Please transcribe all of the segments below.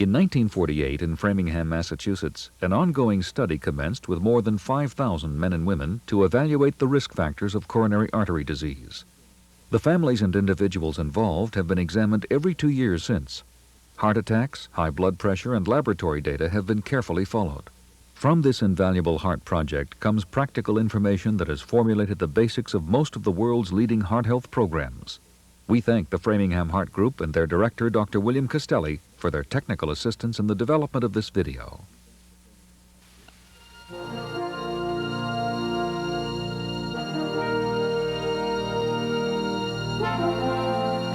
In 1948, in Framingham, Massachusetts, an ongoing study commenced with more than 5,000 men and women to evaluate the risk factors of coronary artery disease. The families and individuals involved have been examined every 2 years since. Heart attacks, high blood pressure, and laboratory data have been carefully followed. From this invaluable heart project comes practical information that has formulated the basics of most of the world's leading heart health programs. We thank the Framingham Heart Group and their director, Dr. William Castelli, for their technical assistance in the development of this video.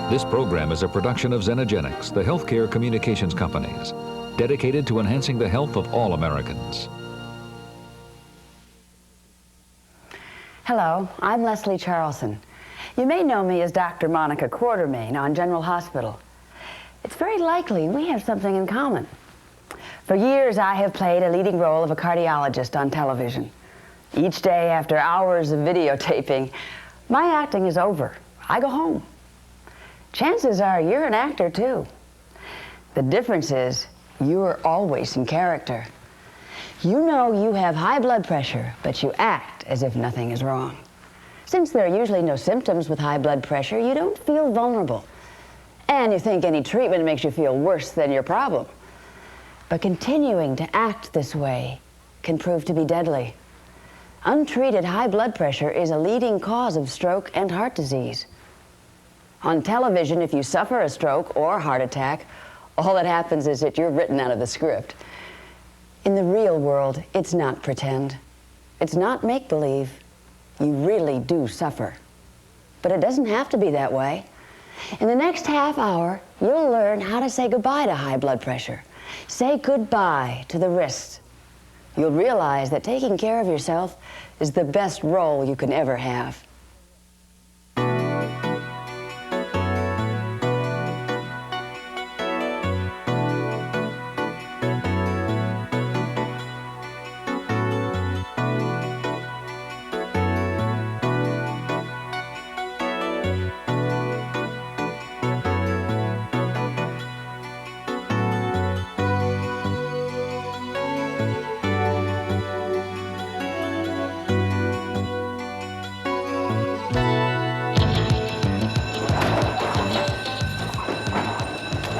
This program is a production of Xenakis, the healthcare communications companies, dedicated to enhancing the health of all Americans. Hello, I'm Leslie Charleson. You may know me as Dr. Monica Quartermain on General Hospital. It's very likely we have something in common. For years, I have played a leading role of a cardiologist on television. Each day, after hours of videotaping, my acting is over. I go home. Chances are you're an actor, too. The difference is you're always in character. You know you have high blood pressure, but you act as if nothing is wrong. Since there are usually no symptoms with high blood pressure, you don't feel vulnerable. And you think any treatment makes you feel worse than your problem. But continuing to act this way can prove to be deadly. Untreated high blood pressure is a leading cause of stroke and heart disease. On television, if you suffer a stroke or heart attack, all that happens is that you're written out of the script. In the real world, it's not pretend. It's not make-believe. You really do suffer. But it doesn't have to be that way. In the next half hour, you'll learn how to say goodbye to high blood pressure. Say goodbye to the risks. You'll realize that taking care of yourself is the best role you can ever have.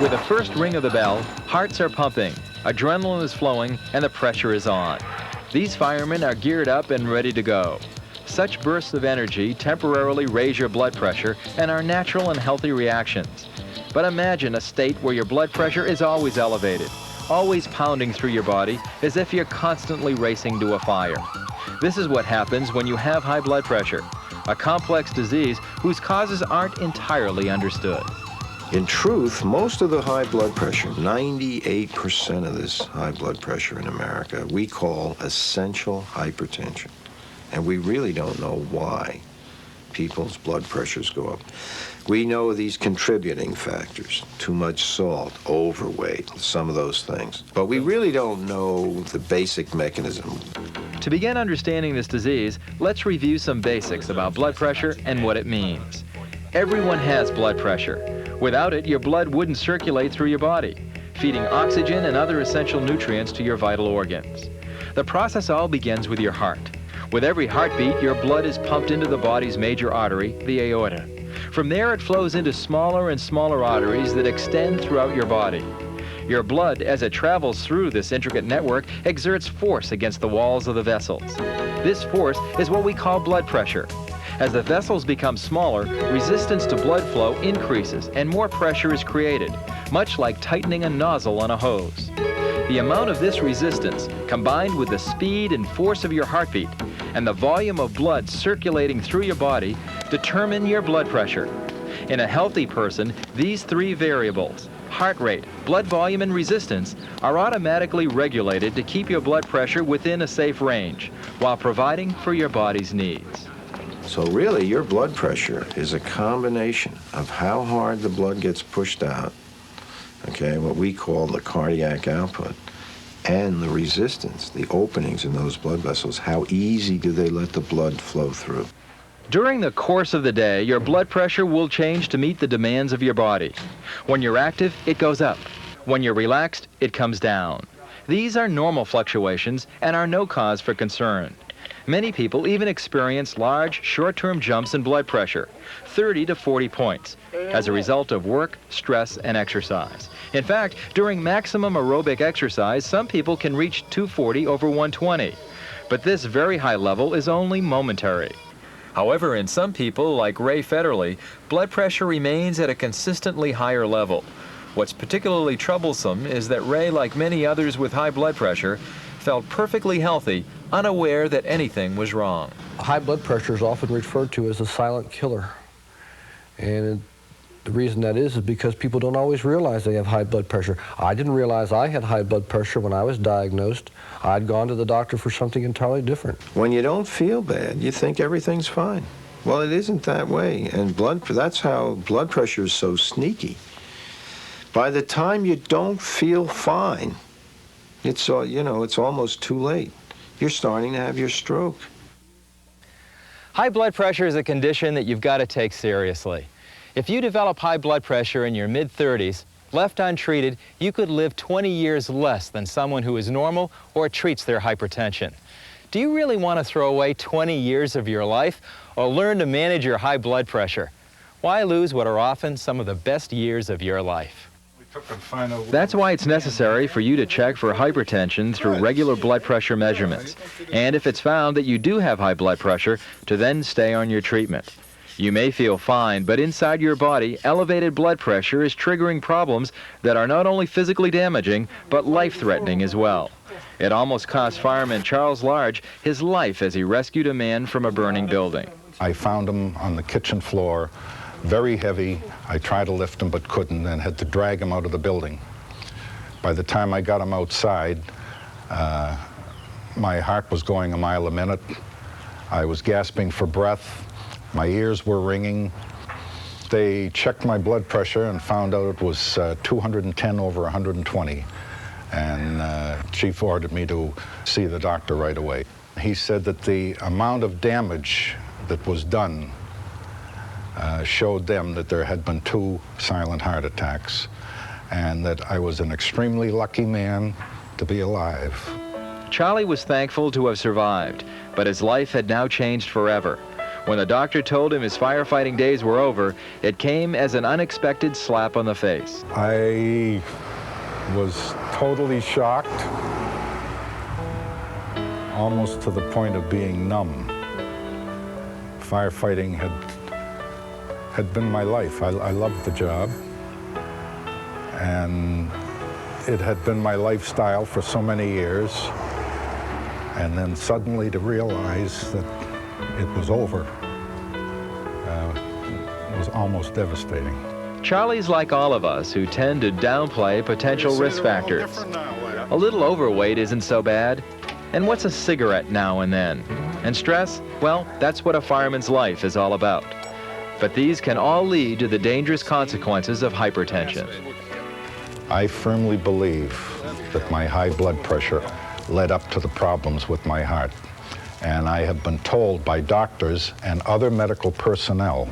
With the first ring of the bell, hearts are pumping, adrenaline is flowing, and the pressure is on. These firemen are geared up and ready to go. Such bursts of energy temporarily raise your blood pressure and are natural and healthy reactions. But imagine a state where your blood pressure is always elevated, always pounding through your body as if you're constantly racing to a fire. This is what happens when you have high blood pressure, a complex disease whose causes aren't entirely understood. In truth, most of the high blood pressure, 98% of this high blood pressure in America, we call essential hypertension. And we really don't know why people's blood pressures go up. We know these contributing factors, too much salt, overweight, some of those things. But we really don't know the basic mechanism. To begin understanding this disease, let's review some basics about blood pressure and what it means. Everyone has blood pressure. Without it, your blood wouldn't circulate through your body, feeding oxygen and other essential nutrients to your vital organs. The process all begins with your heart. With every heartbeat, your blood is pumped into the body's major artery, the aorta. From there, it flows into smaller and smaller arteries that extend throughout your body. Your blood, as it travels through this intricate network, exerts force against the walls of the vessels. This force is what we call blood pressure. As the vessels become smaller, resistance to blood flow increases and more pressure is created, much like tightening a nozzle on a hose. The amount of this resistance, combined with the speed and force of your heartbeat and the volume of blood circulating through your body, determine your blood pressure. In a healthy person, these three variables, heart rate, blood volume, and resistance, are automatically regulated to keep your blood pressure within a safe range while providing for your body's needs. So really, your blood pressure is a combination of how hard the blood gets pushed out, okay, what we call the cardiac output, and the resistance, the openings in those blood vessels. How easy do they let the blood flow through? During the course of the day, your blood pressure will change to meet the demands of your body. When you're active, it goes up. When you're relaxed, it comes down. These are normal fluctuations and are no cause for concern. Many people even experience large, short-term jumps in blood pressure, 30 to 40 points, as a result of work, stress, and exercise. In fact, during maximum aerobic exercise, some people can reach 240 over 120. But this very high level is only momentary. However, in some people, like Ray Federley, blood pressure remains at a consistently higher level. What's particularly troublesome is that Ray, like many others with high blood pressure, felt perfectly healthy, unaware that anything was wrong. High blood pressure is often referred to as a silent killer. And the reason that is because people don't always realize they have high blood pressure. I didn't realize I had high blood pressure when I was diagnosed. I'd gone to the doctor for something entirely different. When you don't feel bad, you think everything's fine. Well, it isn't that way, and that's how blood pressure is so sneaky. By the time you don't feel fine, it's almost too late. You're starting to have your stroke. High blood pressure is a condition that you've got to take seriously. If you develop high blood pressure in your mid-30s, left untreated, you could live 20 years less than someone who is normal or treats their hypertension. Do you really want to throw away 20 years of your life or learn to manage your high blood pressure? Why lose what are often some of the best years of your life? That's why it's necessary for you to check for hypertension through regular blood pressure measurements. And if it's found that you do have high blood pressure, to then stay on your treatment. You may feel fine, but inside your body, elevated blood pressure is triggering problems that are not only physically damaging, but life-threatening as well. It almost cost fireman Charles Large his life as he rescued a man from a burning building. I found him on the kitchen floor, very heavy. I tried to lift him but couldn't, and had to drag him out of the building. By the time I got him outside, my heart was going a mile a minute. I was gasping for breath. My ears were ringing. They checked my blood pressure and found out it was 210 over 120. And Chief ordered me to see the doctor right away. He said that the amount of damage that was done showed them that there had been 2 silent heart attacks, and that I was an extremely lucky man to be alive. Charlie was thankful to have survived, but his life had now changed forever. When the doctor told him his firefighting days were over, it came as an unexpected slap on the face. I was totally shocked, almost to the point of being numb. Firefighting had been my life. I loved the job, and it had been my lifestyle for so many years, and then suddenly to realize that it was over was almost devastating. Charlie's like all of us who tend to downplay potential risk factors. A little overweight isn't so bad, and what's a cigarette now and then? And stress? Well, that's what a fireman's life is all about. But these can all lead to the dangerous consequences of hypertension. I firmly believe that my high blood pressure led up to the problems with my heart. And I have been told by doctors and other medical personnel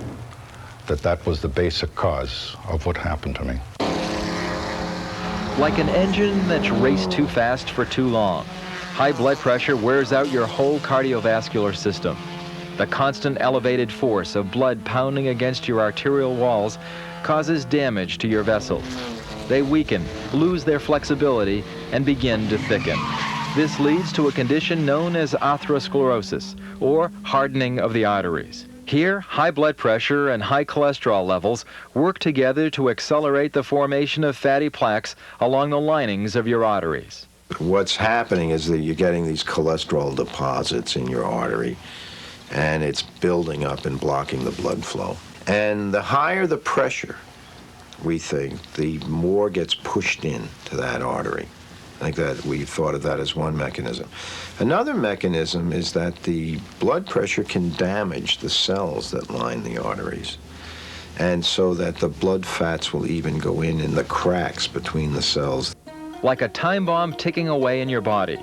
that that was the basic cause of what happened to me. Like an engine that's raced too fast for too long, high blood pressure wears out your whole cardiovascular system. The constant elevated force of blood pounding against your arterial walls causes damage to your vessels. They weaken, lose their flexibility, and begin to thicken. This leads to a condition known as atherosclerosis, or hardening of the arteries. Here, high blood pressure and high cholesterol levels work together to accelerate the formation of fatty plaques along the linings of your arteries. What's happening is that you're getting these cholesterol deposits in your artery, and it's building up and blocking the blood flow. And the higher the pressure, we think, the more gets pushed into that artery. I think that we thought of that as one mechanism. Another mechanism is that the blood pressure can damage the cells that line the arteries, and so that the blood fats will even go in the cracks between the cells. Like a time bomb ticking away in your body,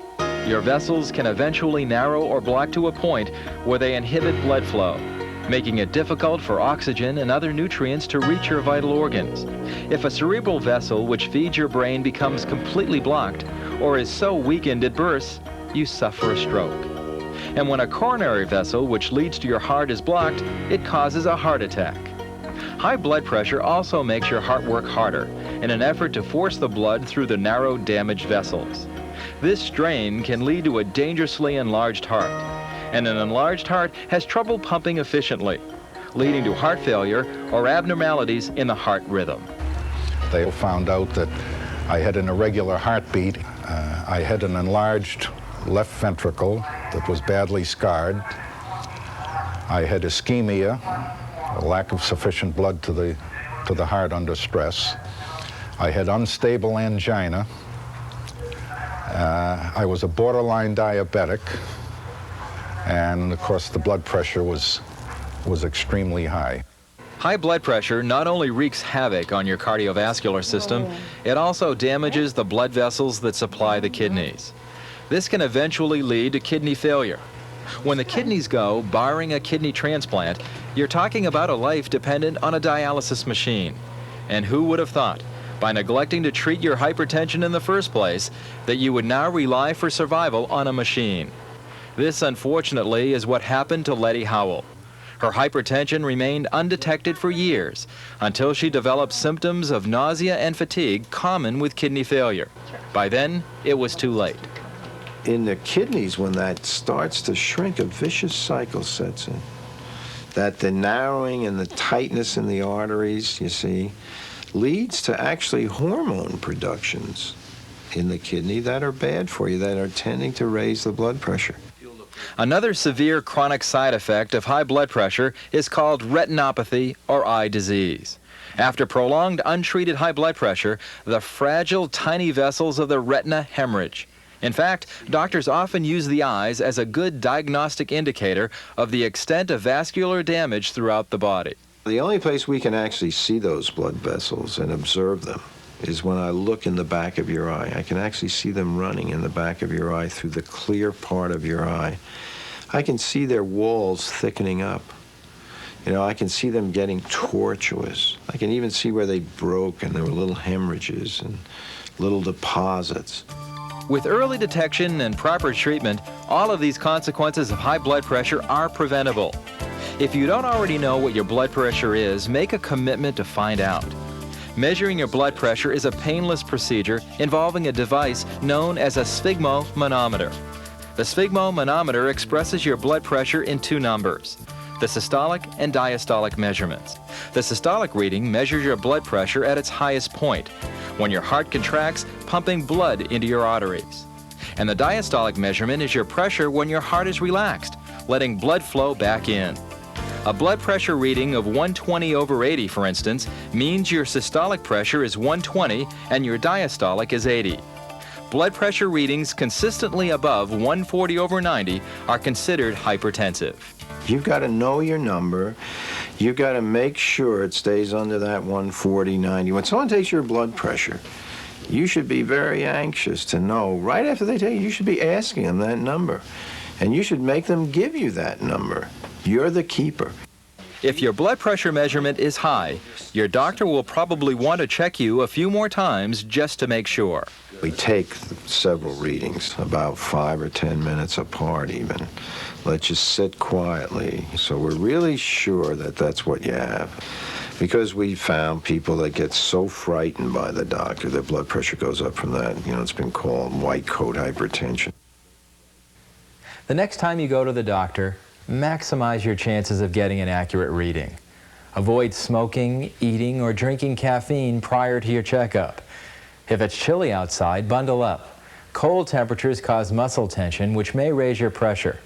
your vessels can eventually narrow or block to a point where they inhibit blood flow, making it difficult for oxygen and other nutrients to reach your vital organs. If a cerebral vessel which feeds your brain becomes completely blocked or is so weakened it bursts, you suffer a stroke. And when a coronary vessel which leads to your heart is blocked, it causes a heart attack. High blood pressure also makes your heart work harder in an effort to force the blood through the narrow, damaged vessels. This strain can lead to a dangerously enlarged heart, and an enlarged heart has trouble pumping efficiently, leading to heart failure or abnormalities in the heart rhythm. They found out that I had an irregular heartbeat. I had an enlarged left ventricle that was badly scarred. I had ischemia, a lack of sufficient blood to the heart under stress. I had unstable angina. I was a borderline diabetic, and of course the blood pressure was extremely high. High blood pressure not only wreaks havoc on your cardiovascular system, it also damages the blood vessels that supply the kidneys. This can eventually lead to kidney failure. When the kidneys go, barring a kidney transplant, you're talking about a life dependent on a dialysis machine. And who would have thought, by neglecting to treat your hypertension in the first place, that you would now rely for survival on a machine? This, unfortunately, is what happened to Letty Howell. Her hypertension remained undetected for years until she developed symptoms of nausea and fatigue common with kidney failure. By then, it was too late. In the kidneys, when that starts to shrink, a vicious cycle sets in. That the narrowing and the tightness in the arteries, you see, leads to actually hormone productions in the kidney that are bad for you, that are tending to raise the blood pressure. Another severe chronic side effect of high blood pressure is called retinopathy or eye disease. After prolonged untreated high blood pressure, the fragile tiny vessels of the retina hemorrhage. In fact, doctors often use the eyes as a good diagnostic indicator of the extent of vascular damage throughout the body. The only place we can actually see those blood vessels and observe them is when I look in the back of your eye. I can actually see them running in the back of your eye through the clear part of your eye. I can see their walls thickening up. You know, I can see them getting tortuous. I can even see where they broke and there were little hemorrhages and little deposits. With early detection and proper treatment, all of these consequences of high blood pressure are preventable. If you don't already know what your blood pressure is, make a commitment to find out. Measuring your blood pressure is a painless procedure involving a device known as a sphygmomanometer. The sphygmomanometer expresses your blood pressure in two numbers, the systolic and diastolic measurements. The systolic reading measures your blood pressure at its highest point, when your heart contracts, pumping blood into your arteries. And the diastolic measurement is your pressure when your heart is relaxed, letting blood flow back in. A blood pressure reading of 120/80, for instance, means your systolic pressure is 120 and your diastolic is 80. Blood pressure readings consistently above 140/90 are considered hypertensive. You've got to know your number. You've got to make sure it stays under that 140/90. When someone takes your blood pressure, you should be very anxious to know, right after they take it, you should be asking them that number. And you should make them give you that number. You're the keeper. If your blood pressure measurement is high, your doctor will probably want to check you a few more times just to make sure. We take several readings, about 5 or 10 minutes apart even. Let you sit quietly. So we're really sure that that's what you have. Because we found people that get so frightened by the doctor, their blood pressure goes up from that. You know, it's been called white coat hypertension. The next time you go to the doctor, maximize your chances of getting an accurate reading. Avoid smoking, eating, or drinking caffeine prior to your checkup. If it's chilly outside, bundle up. Cold temperatures cause muscle tension, which may raise your pressure.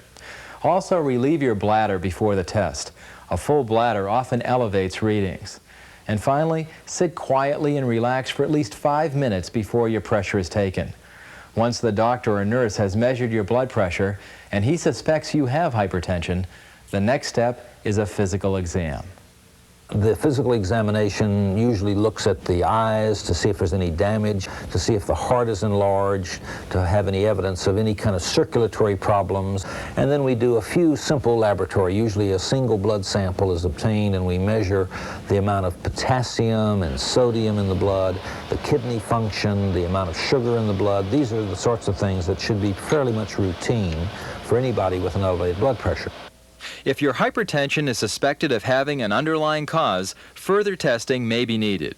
Also, relieve your bladder before the test. A full bladder often elevates readings. And finally, sit quietly and relax for at least 5 minutes before your pressure is taken. Once the doctor or nurse has measured your blood pressure and he suspects you have hypertension, the next step is a physical exam. The physical examination usually looks at the eyes to see if there's any damage, to see if the heart is enlarged, to have any evidence of any kind of circulatory problems. And then we do a few simple laboratory. Usually a single blood sample is obtained and we measure the amount of potassium and sodium in the blood, the kidney function, the amount of sugar in the blood. These are the sorts of things that should be fairly much routine for anybody with an elevated blood pressure. If your hypertension is suspected of having an underlying cause, further testing may be needed.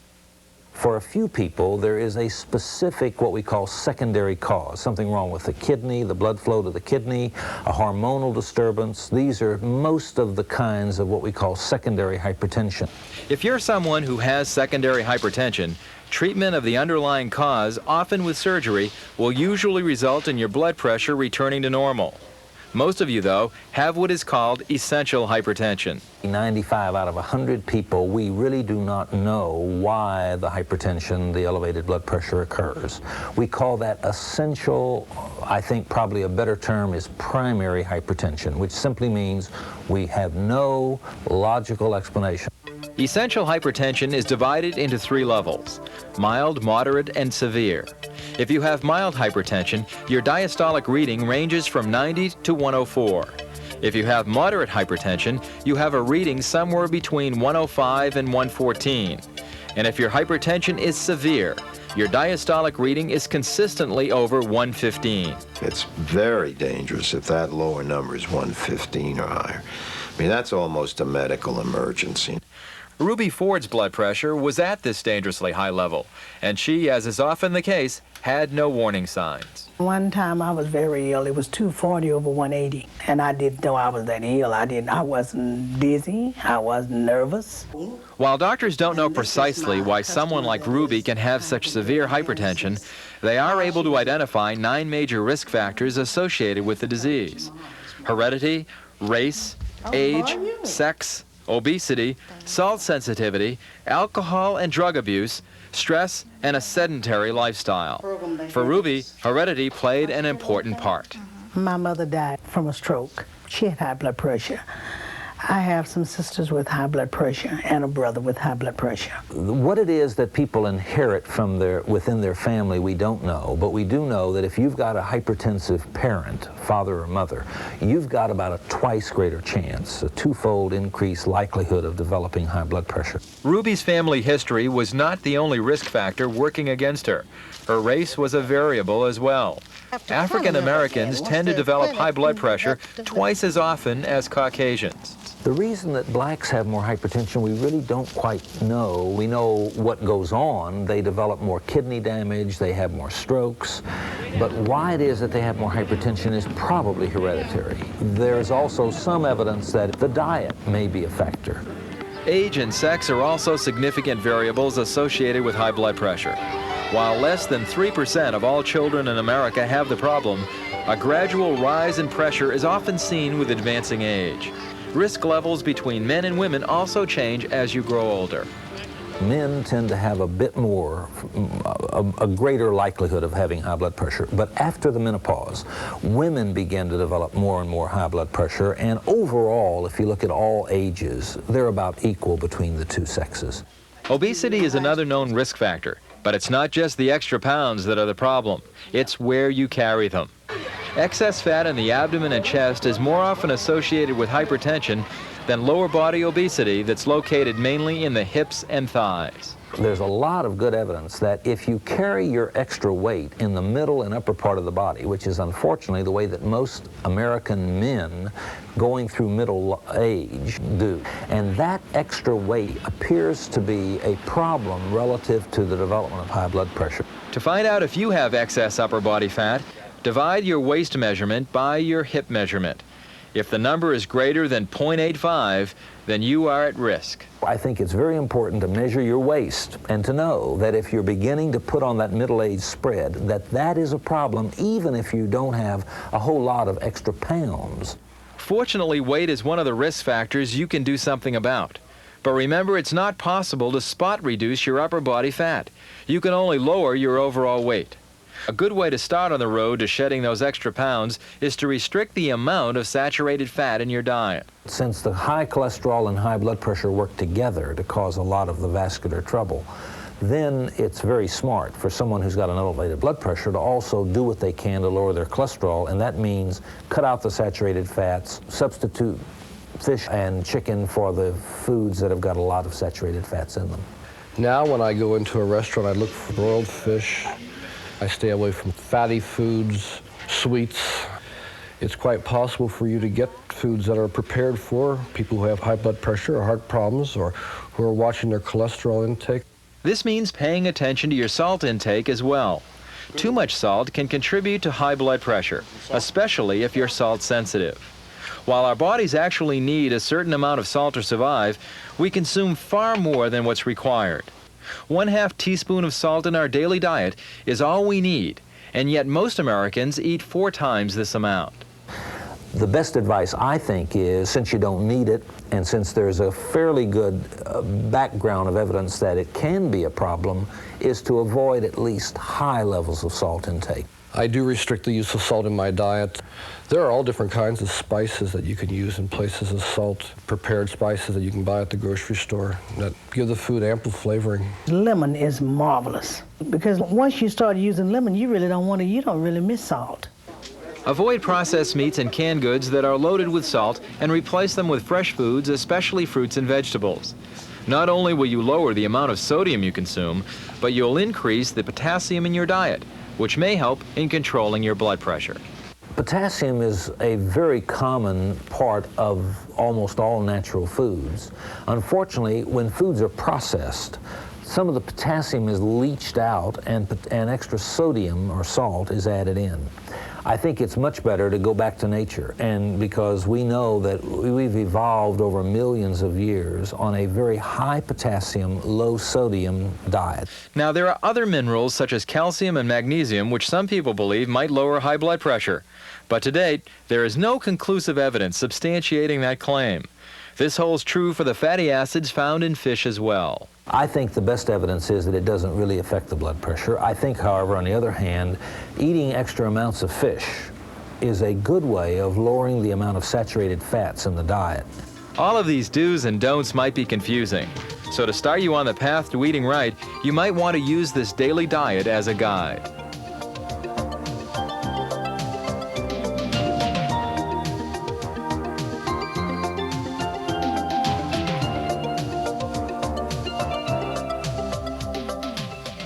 For a few people, there is a specific, what we call secondary cause, something wrong with the kidney, the blood flow to the kidney, a hormonal disturbance. These are most of the kinds of what we call secondary hypertension. If you're someone who has secondary hypertension, treatment of the underlying cause, often with surgery, will usually result in your blood pressure returning to normal. Most of you, though, have what is called essential hypertension. 95 out of 100 people, we really do not know why the hypertension, the elevated blood pressure occurs. We call that essential. I think probably a better term is primary hypertension, which simply means we have no logical explanation. Essential hypertension is divided into 3 levels: mild, moderate, and severe. If you have mild hypertension, your diastolic reading ranges from 90 to 104. If you have moderate hypertension, you have a reading somewhere between 105 and 114. And if your hypertension is severe, your diastolic reading is consistently over 115. It's very dangerous if that lower number is 115 or higher. I mean, that's almost a medical emergency. Ruby Ford's blood pressure was at this dangerously high level, and she, as is often the case, had no warning signs. One time I was very ill. It was 240 over 180, and I didn't know I was that ill. I wasn't dizzy. I wasn't nervous. While doctors don't know precisely why someone like Ruby can have such severe hypertension, they are able to identify 9 major risk factors associated with the disease: heredity, race, age, sex, obesity, salt sensitivity, alcohol and drug abuse, stress, and a sedentary lifestyle. For Ruby, heredity played an important part. My mother died from a stroke. She had high blood pressure. I have some sisters with high blood pressure and a brother with high blood pressure. What it is that people inherit from within their family, we don't know, but we do know that if you've got a hypertensive parent, father or mother, you've got about a twice greater chance, a 2-fold increased likelihood of developing high blood pressure. Ruby's family history was not the only risk factor working against her. Her race was a variable as well. African Americans tend to develop high blood pressure twice as often as Caucasians. The reason that blacks have more hypertension, we really don't quite know. We know what goes on. They develop more kidney damage, they have more strokes. But why it is that they have more hypertension is probably hereditary. There's also some evidence that the diet may be a factor. Age and sex are also significant variables associated with high blood pressure. While less than 3% of all children in America have the problem, a gradual rise in pressure is often seen with advancing age. Risk levels between men and women also change as you grow older. Men tend to have a bit more, a greater likelihood of having high blood pressure. But after the menopause, women begin to develop more and more high blood pressure. And overall, if you look at all ages, they're about equal between the 2 sexes. Obesity is another known risk factor, but it's not just the extra pounds that are the problem. It's where you carry them. Excess fat in the abdomen and chest is more often associated with hypertension than lower body obesity that's located mainly in the hips and thighs. There's a lot of good evidence that if you carry your extra weight in the middle and upper part of the body, which is unfortunately the way that most American men going through middle age do, and that extra weight appears to be a problem relative to the development of high blood pressure. To find out if you have excess upper body fat, divide your waist measurement by your hip measurement. If the number is greater than 0.85, then you are at risk. I think it's very important to measure your waist and to know that if you're beginning to put on that middle-age spread, that is a problem even if you don't have a whole lot of extra pounds. Fortunately, weight is one of the risk factors you can do something about. But remember, it's not possible to spot reduce your upper body fat. You can only lower your overall weight. A good way to start on the road to shedding those extra pounds is to restrict the amount of saturated fat in your diet. Since the high cholesterol and high blood pressure work together to cause a lot of the vascular trouble, then it's very smart for someone who's got an elevated blood pressure to also do what they can to lower their cholesterol, and that means cut out the saturated fats, substitute fish and chicken for the foods that have got a lot of saturated fats in them. Now when I go into a restaurant, I look for broiled fish. I stay away from fatty foods, sweets. It's quite possible for you to get foods that are prepared for people who have high blood pressure or heart problems or who are watching their cholesterol intake. This means paying attention to your salt intake as well. Too much salt can contribute to high blood pressure, especially if you're salt sensitive. While our bodies actually need a certain amount of salt to survive, we consume far more than what's required. 1/2 teaspoon of salt in our daily diet is all we need, and yet most Americans eat 4 times this amount. The best advice, I think, is since you don't need it, and since there's a fairly good background of evidence that it can be a problem, is to avoid at least high levels of salt intake. I do restrict the use of salt in my diet. There are all different kinds of spices that you can use in places of salt, prepared spices that you can buy at the grocery store that give the food ample flavoring. Lemon is marvelous because once you start using lemon, you don't really miss salt. Avoid processed meats and canned goods that are loaded with salt and replace them with fresh foods, especially fruits and vegetables. Not only will you lower the amount of sodium you consume, but you'll increase the potassium in your diet, which may help in controlling your blood pressure. Potassium is a very common part of almost all natural foods. Unfortunately, when foods are processed, some of the potassium is leached out and extra sodium or salt is added in. I think it's much better to go back to nature, and because we know that we've evolved over millions of years on a very high potassium, low sodium diet. Now, there are other minerals such as calcium and magnesium which some people believe might lower high blood pressure. But to date, there is no conclusive evidence substantiating that claim. This holds true for the fatty acids found in fish as well. I think the best evidence is that it doesn't really affect the blood pressure. I think, however, on the other hand, eating extra amounts of fish is a good way of lowering the amount of saturated fats in the diet. All of these do's and don'ts might be confusing. So to start you on the path to eating right, you might want to use this daily diet as a guide.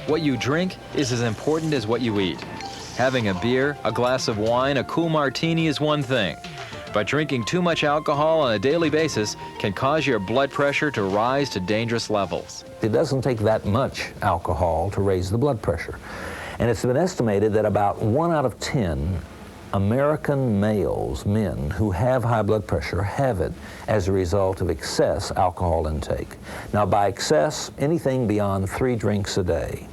What you drink is as important as what you eat. Having a beer, a glass of wine, a cool martini is one thing, but drinking too much alcohol on a daily basis can cause your blood pressure to rise to dangerous levels. It doesn't take that much alcohol to raise the blood pressure. And it's been estimated that about 1 out of 10 American males, men who have high blood pressure, have it as a result of excess alcohol intake. Now, by excess, anything beyond 3 drinks a day.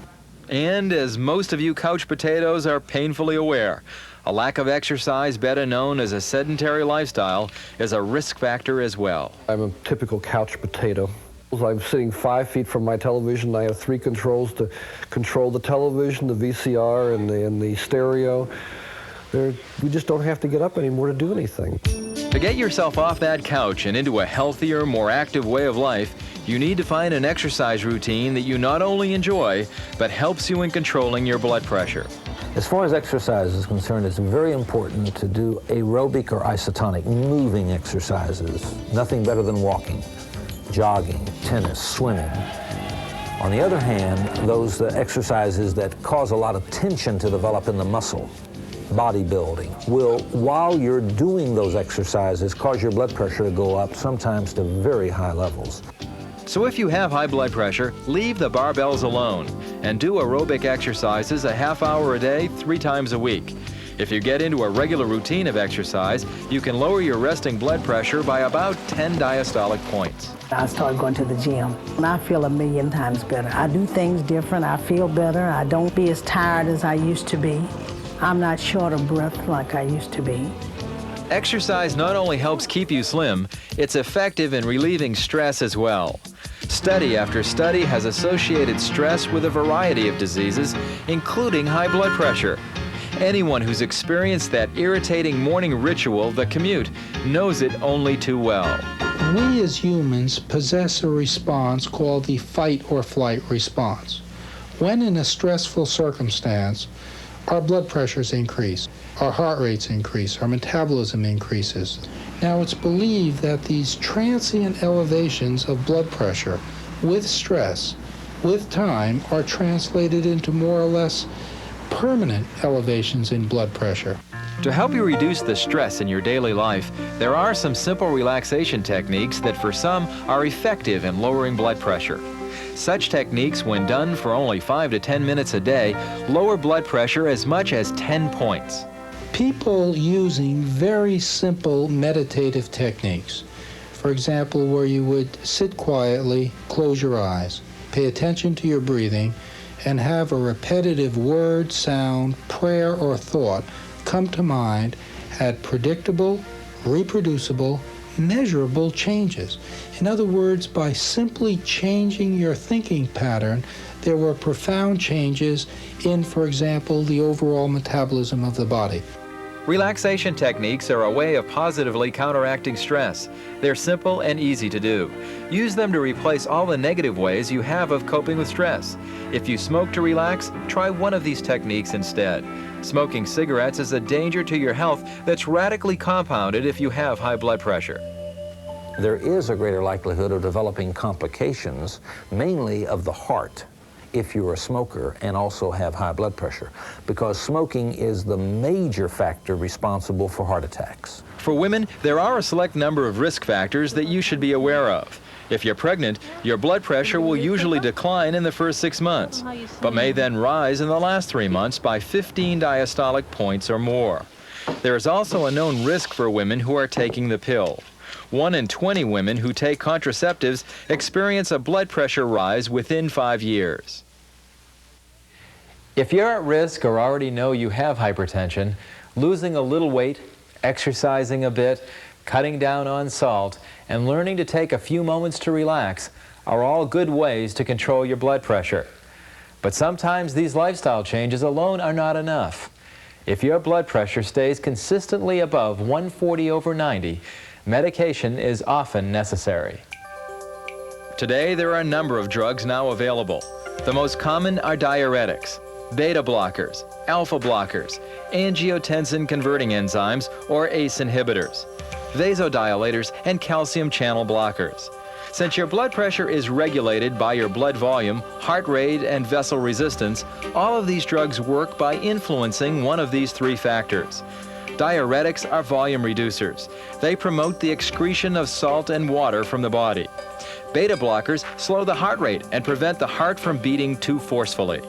And as most of you couch potatoes are painfully aware, a lack of exercise, better known as a sedentary lifestyle, is a risk factor as well. I'm a typical couch potato. I'm sitting 5 feet from my television. I have 3 controls to control the television, the VCR, and the stereo. We just don't have to get up anymore to do anything. To get yourself off that couch and into a healthier, more active way of life, you need to find an exercise routine that you not only enjoy, but helps you in controlling your blood pressure. As far as exercise is concerned, it's very important to do aerobic or isotonic moving exercises. Nothing better than walking, jogging, tennis, swimming. On the other hand, those exercises that cause a lot of tension to develop in the muscle, bodybuilding, will, while you're doing those exercises, cause your blood pressure to go up, sometimes to very high levels. So if you have high blood pressure, leave the barbells alone and do aerobic exercises a half hour a day, 3 times a week. If you get into a regular routine of exercise, you can lower your resting blood pressure by about 10 diastolic points. I started going to the gym, and I feel a million times better. I do things different. I feel better. I don't be as tired as I used to be. I'm not short of breath like I used to be. Exercise not only helps keep you slim, it's effective in relieving stress as well. Study after study has associated stress with a variety of diseases, including high blood pressure. Anyone who's experienced that irritating morning ritual, the commute, knows it only too well. We as humans possess a response called the fight or flight response. When in a stressful circumstance, our blood pressures increase, our heart rates increase, our metabolism increases. Now it's believed that these transient elevations of blood pressure with stress, with time, are translated into more or less permanent elevations in blood pressure. To help you reduce the stress in your daily life, there are some simple relaxation techniques that for some are effective in lowering blood pressure. Such techniques, when done for only 5 to 10 minutes a day, lower blood pressure as much as 10 points. People using very simple meditative techniques, for example, where you would sit quietly, close your eyes, pay attention to your breathing, and have a repetitive word, sound, prayer, or thought come to mind, had predictable, reproducible, measurable changes. In other words, by simply changing your thinking pattern, there were profound changes in, for example, the overall metabolism of the body. Relaxation techniques are a way of positively counteracting stress. They're simple and easy to do. Use them to replace all the negative ways you have of coping with stress. If you smoke to relax, try one of these techniques instead. Smoking cigarettes is a danger to your health that's radically compounded if you have high blood pressure. There is a greater likelihood of developing complications, mainly of the heart, if you're a smoker and also have high blood pressure, because smoking is the major factor responsible for heart attacks. For women, there are a select number of risk factors that you should be aware of. If you're pregnant, your blood pressure will usually decline in the first 6 months, but may then rise in the last 3 months by 15 diastolic points or more. There is also a known risk for women who are taking the pill. 1 in 20 women who take contraceptives experience a blood pressure rise within 5 years. If you're at risk or already know you have hypertension, losing a little weight, exercising a bit, cutting down on salt, and learning to take a few moments to relax are all good ways to control your blood pressure. But sometimes these lifestyle changes alone are not enough. If your blood pressure stays consistently above 140/90, medication is often necessary. Today, there are a number of drugs now available. The most common are diuretics, beta blockers, alpha blockers, angiotensin-converting enzymes, or ACE inhibitors, vasodilators, and calcium channel blockers. Since your blood pressure is regulated by your blood volume, heart rate, and vessel resistance, all of these drugs work by influencing one of these 3 factors. Diuretics are volume reducers. They promote the excretion of salt and water from the body. Beta blockers slow the heart rate and prevent the heart from beating too forcefully.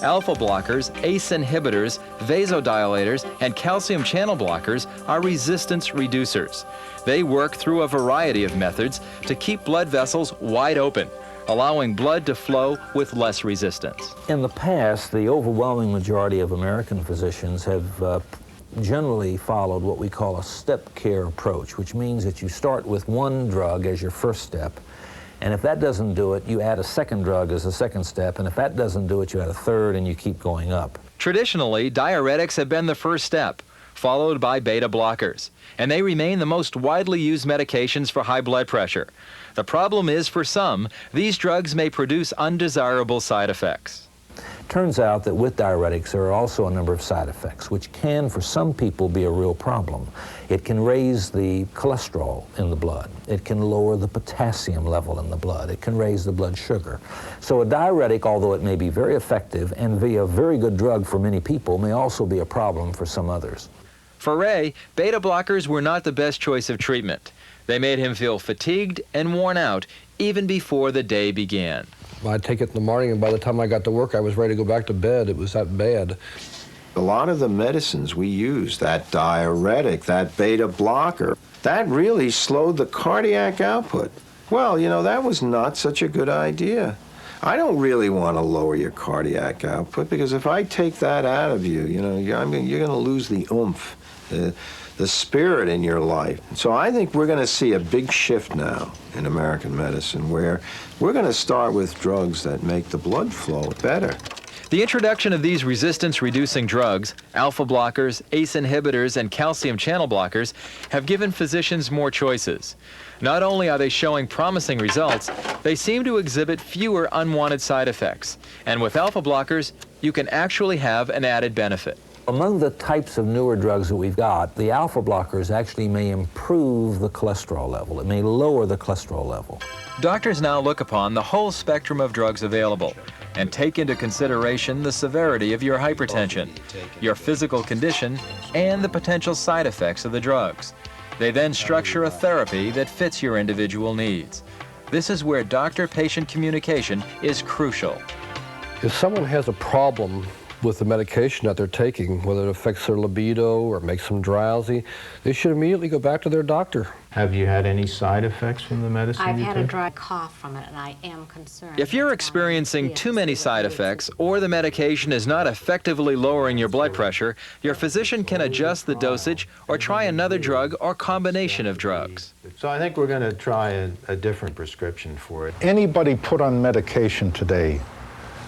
Alpha blockers, ACE inhibitors, vasodilators, and calcium channel blockers are resistance reducers. They work through a variety of methods to keep blood vessels wide open, allowing blood to flow with less resistance. In the past, the overwhelming majority of American physicians have generally followed what we call a step care approach, which means that you start with one drug as your first step, and if that doesn't do it, you add a second drug as a second step, and if that doesn't do it, you add a third, and you keep going up. Traditionally, diuretics have been the first step, followed by beta blockers, and they remain the most widely used medications for high blood pressure. The problem is, for some, these drugs may produce undesirable side effects. Turns out that with diuretics there are also a number of side effects, which can, for some people, be a real problem. It can raise the cholesterol in the blood. It can lower the potassium level in the blood. It can raise the blood sugar. So a diuretic, although it may be very effective and be a very good drug for many people, may also be a problem for some others. For Ray, beta blockers were not the best choice of treatment. They made him feel fatigued and worn out even before the day began. I'd take it in the morning, and by the time I got to work, I was ready to go back to bed. It was that bad. A lot of the medicines we use, that diuretic, that beta blocker, that really slowed the cardiac output. Well, you know, that was not such a good idea. I don't really want to lower your cardiac output, because if I take that out of you, you're going to lose the oomph, the spirit in your life. So I think we're going to see a big shift now in American medicine, where we're going to start with drugs that make the blood flow better. The introduction of these resistance-reducing drugs, alpha blockers, ACE inhibitors, and calcium channel blockers, have given physicians more choices. Not only are they showing promising results, they seem to exhibit fewer unwanted side effects. And with alpha blockers, you can actually have an added benefit. Among the types of newer drugs that we've got, the alpha blockers actually may improve the cholesterol level. It may lower the cholesterol level. Doctors now look upon the whole spectrum of drugs available and take into consideration the severity of your hypertension, your physical condition, and the potential side effects of the drugs. They then structure a therapy that fits your individual needs. This is where doctor-patient communication is crucial. If someone has a problem with the medication that they're taking, whether it affects their libido or makes them drowsy, they should immediately go back to their doctor. Have you had any side effects from the medicine? I've had a dry cough from it, and I am concerned. If you're experiencing too many side effects, or the medication is not effectively lowering your blood pressure, your physician can adjust the dosage or try another drug or combination of drugs. So I think we're going to try a different prescription for it. Anybody put on medication today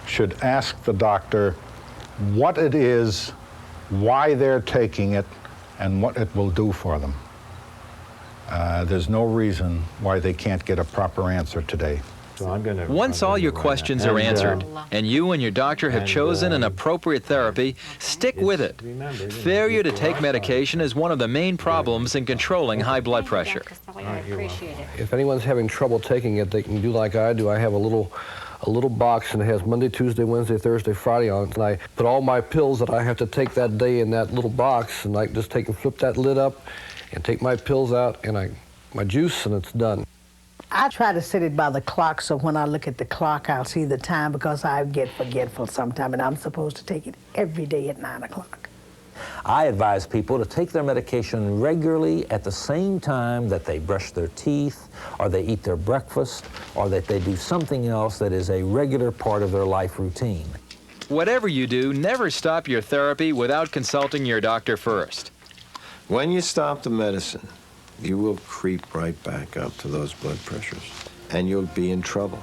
should ask the doctor what it is, why they're taking it, and what it will do for them. There's no reason why they can't get a proper answer today. So Once all your questions are answered, and you and your doctor have chosen an appropriate therapy, stick with it. Failure to take medication is one of the main problems in controlling high blood pressure. If anyone's having trouble taking it, they can do like I do. I have a little box, and it has Monday, Tuesday, Wednesday, Thursday, Friday on it, and I put all my pills that I have to take that day in that little box, and I just take and flip that lid up and take my pills out and my juice, and it's done. I try to set it by the clock, so when I look at the clock, I'll see the time, because I get forgetful sometime, and I'm supposed to take it every day at 9 o'clock. I advise people to take their medication regularly at the same time that they brush their teeth, or they eat their breakfast, or that they do something else that is a regular part of their life routine. Whatever you do, never stop your therapy without consulting your doctor first. When you stop the medicine, you will creep right back up to those blood pressures, and you'll be in trouble.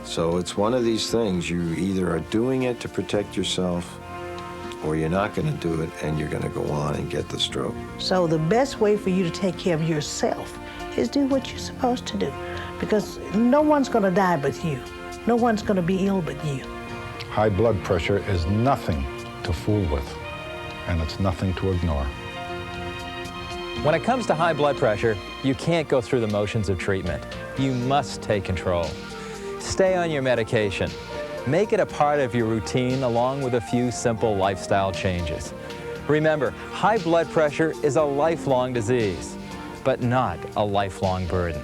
So it's one of these things, you either are doing it to protect yourself, or you're not going to do it, and you're going to go on and get the stroke. So the best way for you to take care of yourself is do what you're supposed to do, because no one's going to die but you. No one's going to be ill but you. High blood pressure is nothing to fool with, and it's nothing to ignore. When it comes to high blood pressure, you can't go through the motions of treatment. You must take control. Stay on your medication. Make it a part of your routine, along with a few simple lifestyle changes. Remember, high blood pressure is a lifelong disease, but not a lifelong burden.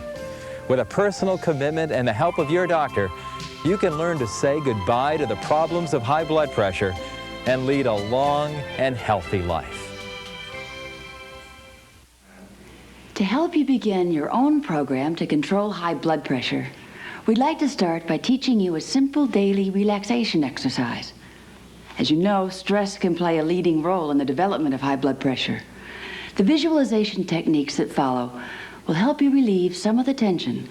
With a personal commitment and the help of your doctor, you can learn to say goodbye to the problems of high blood pressure and lead a long and healthy life. To help you begin your own program to control high blood pressure, we'd like to start by teaching you a simple daily relaxation exercise. As you know, stress can play a leading role in the development of high blood pressure. The visualization techniques that follow will help you relieve some of the tension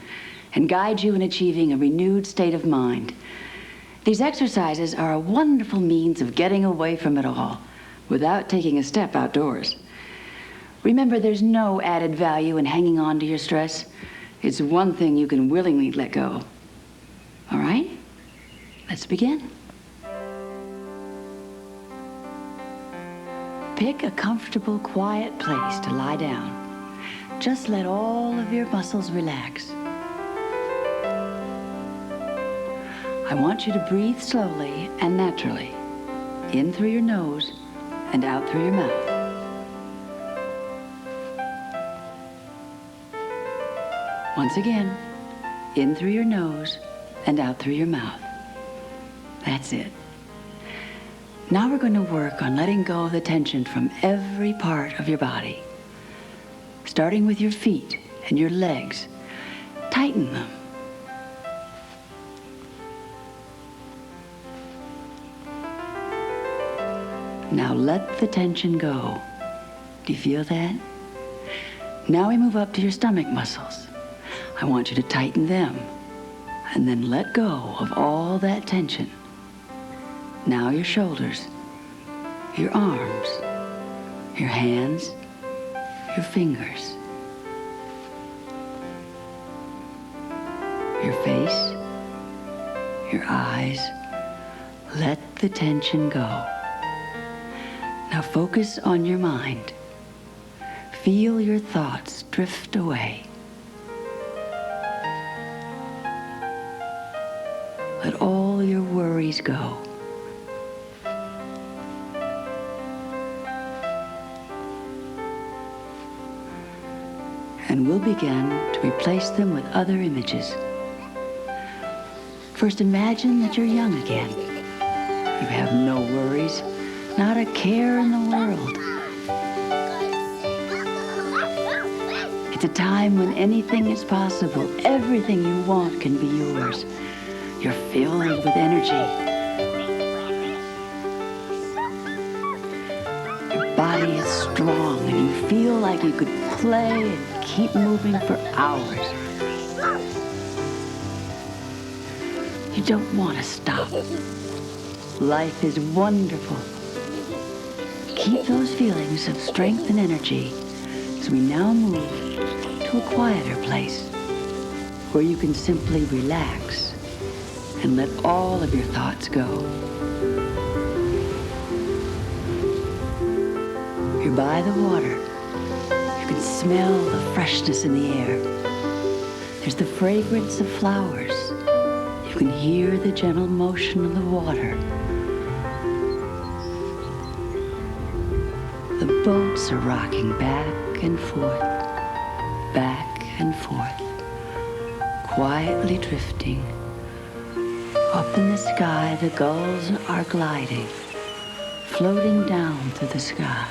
and guide you in achieving a renewed state of mind. These exercises are a wonderful means of getting away from it all without taking a step outdoors. Remember, there's no added value in hanging on to your stress. It's one thing you can willingly let go. All right? Let's begin. Pick a comfortable, quiet place to lie down. Just let all of your muscles relax. I want you to breathe slowly and naturally, in through your nose and out through your mouth. Once again, in through your nose and out through your mouth. That's it. Now we're going to work on letting go of the tension from every part of your body. Starting with your feet and your legs. Tighten them. Now let the tension go. Do you feel that? Now we move up to your stomach muscles. I want you to tighten them and then let go of all that tension. Now your shoulders, your arms, your hands, your fingers, your face, your eyes. Let the tension go. Now focus on your mind. Feel your thoughts drift away. Let all your worries go. And we'll begin to replace them with other images. First, imagine that you're young again. You have no worries, not a care in the world. It's a time when anything is possible. Everything you want can be yours. You're filled with energy. Your body is strong and you feel like you could play and keep moving for hours. You don't want to stop. Life is wonderful. Keep those feelings of strength and energy as we now move to a quieter place where you can simply relax and let all of your thoughts go. You're by the water. You can smell the freshness in the air. There's the fragrance of flowers. You can hear the gentle motion of the water. The boats are rocking back and forth, quietly drifting. Up in the sky, the gulls are gliding, floating down through the sky.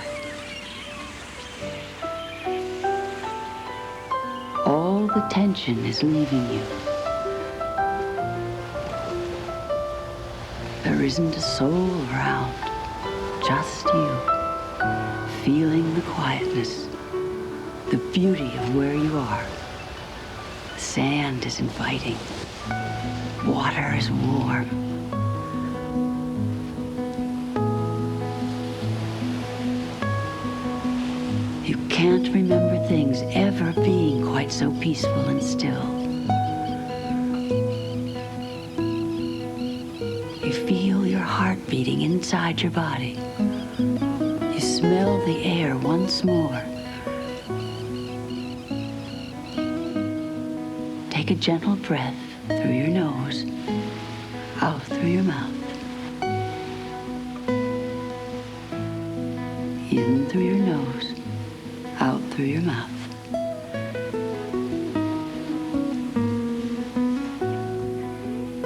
All the tension is leaving you. There isn't a soul around, just you, feeling the quietness, the beauty of where you are. The sand is inviting. Water is warm. You can't remember things ever being quite so peaceful and still. You feel your heart beating inside your body. You smell the air once more. Take a gentle breath through your nose, out through your mouth. In through your nose, out through your mouth.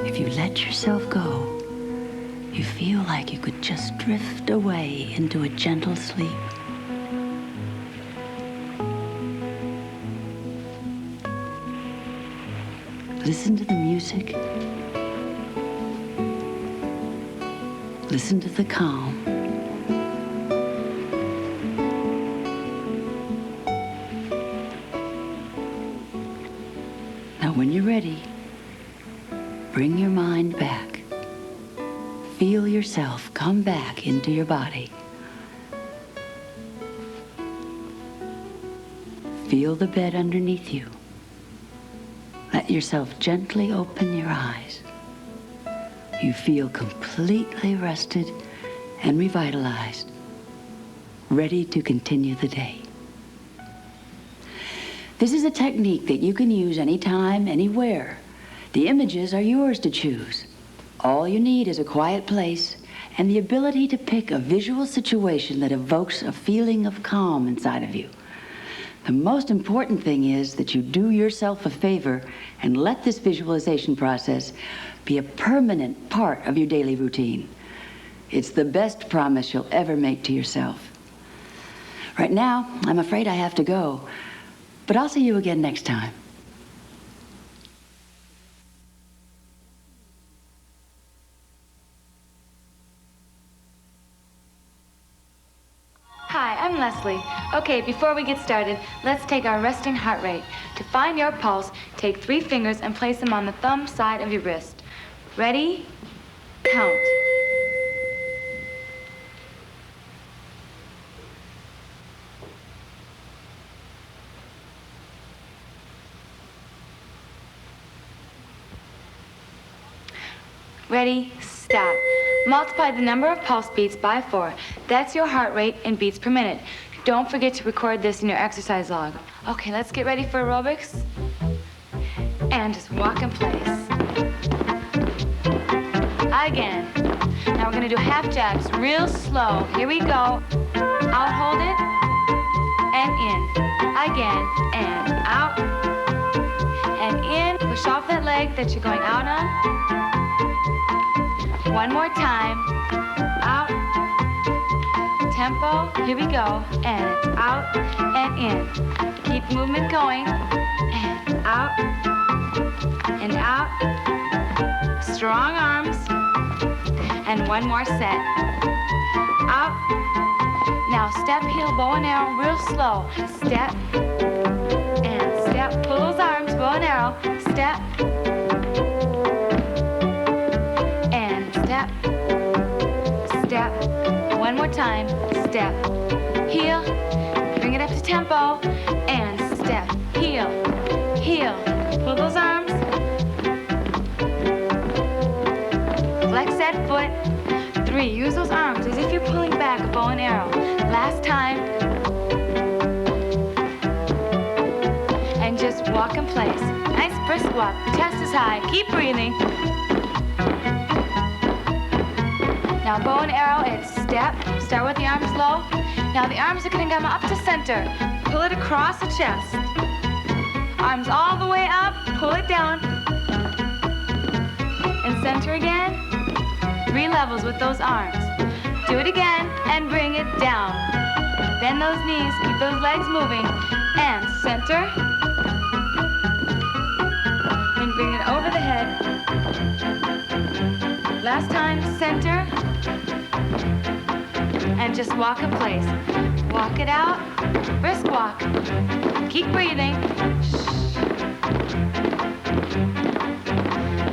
If you let yourself go, you feel like you could just drift away into a gentle sleep. Listen to the music. Listen to the calm. Now, when you're ready, bring your mind back. Feel yourself come back into your body. Feel the bed underneath you. Let yourself gently open your eyes. You feel completely rested and revitalized, ready to continue the day. This is a technique that you can use anytime, anywhere. The images are yours to choose. All you need is a quiet place and the ability to pick a visual situation that evokes a feeling of calm inside of you. The most important thing is that you do yourself a favor and let this visualization process be a permanent part of your daily routine. It's the best promise you'll ever make to yourself. Right now, I'm afraid I have to go, but I'll see you again next time. Hi, I'm Leslie. Okay, before we get started, let's take our resting heart rate. To find your pulse, take 3 fingers and place them on the thumb side of your wrist. Ready? Count. Ready? Stop. Multiply the number of pulse beats by 4. That's your heart rate in beats per minute. Don't forget to record this in your exercise log. Okay, let's get ready for aerobics. And just walk in place. Again. Now we're gonna do half jabs, real slow. Here we go. Out, hold it, and in. Again, and out, and in. Push off that leg that you're going out on. One more time. Out. Tempo. Here we go. And it's out and in. Keep movement going. And out. And out. Strong arms. And one more set. Out. Now step, heel, bow and arrow, real slow. Step. And step. Pull those arms, bow and arrow. Step. Step, step, one more time, step, heel, bring it up to tempo, and step, heel, heel, pull those arms, flex that foot, 3, use those arms as if you're pulling back a bow and arrow, last time, and just walk in place, nice brisk walk, chest is high, keep breathing. Now bow and arrow, it's step. Start with the arms low. Now the arms are gonna come up to center. Pull it across the chest. Arms all the way up, pull it down. And center again. 3 levels with those arms. Do it again and bring it down. Bend those knees, keep those legs moving. And center. And bring it over the head. Last time, center. And just walk in place. Walk it out, brisk walk. Keep breathing.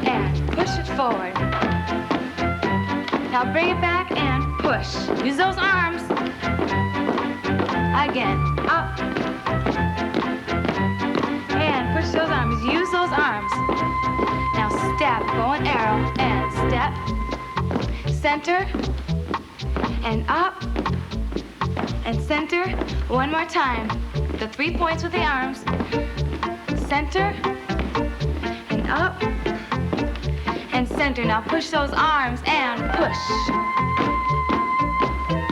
And push it forward. Now bring it back and push. Use those arms. Again, up. And push those arms, use those arms. Now step, bow and arrow, and step. Center. And up, and center, one more time. The 3 points with the arms. Center, and up, and center. Now push those arms and push.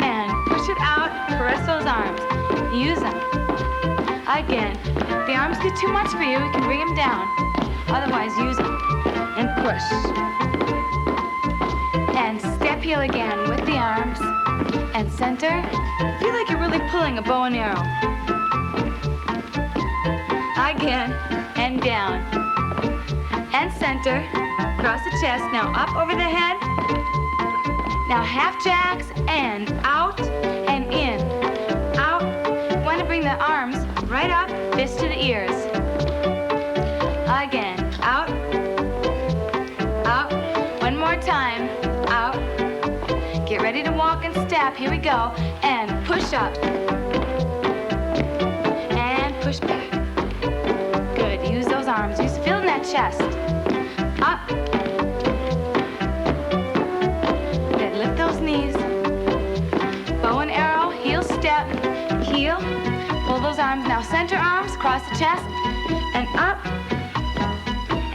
And push it out, caress those arms. Use them. Again, if the arms get too much for you, you can bring them down. Otherwise, use them and push. And step heel again with the arms. And center. Feel like you're really pulling a bow and arrow. Again, and down. And center. Across the chest. Now up over the head. Now half jacks and out and in. Out. You want to bring the arms right up, fist to the ears. Again, out. Out. One more time. Out. Get ready to walk and step. Here we go. And push up. And push back. Good. Use those arms. Feel in that chest. Up. Good. Lift those knees. Bow and arrow. Heel step. Heel. Pull those arms. Now center arms. Cross the chest. And up.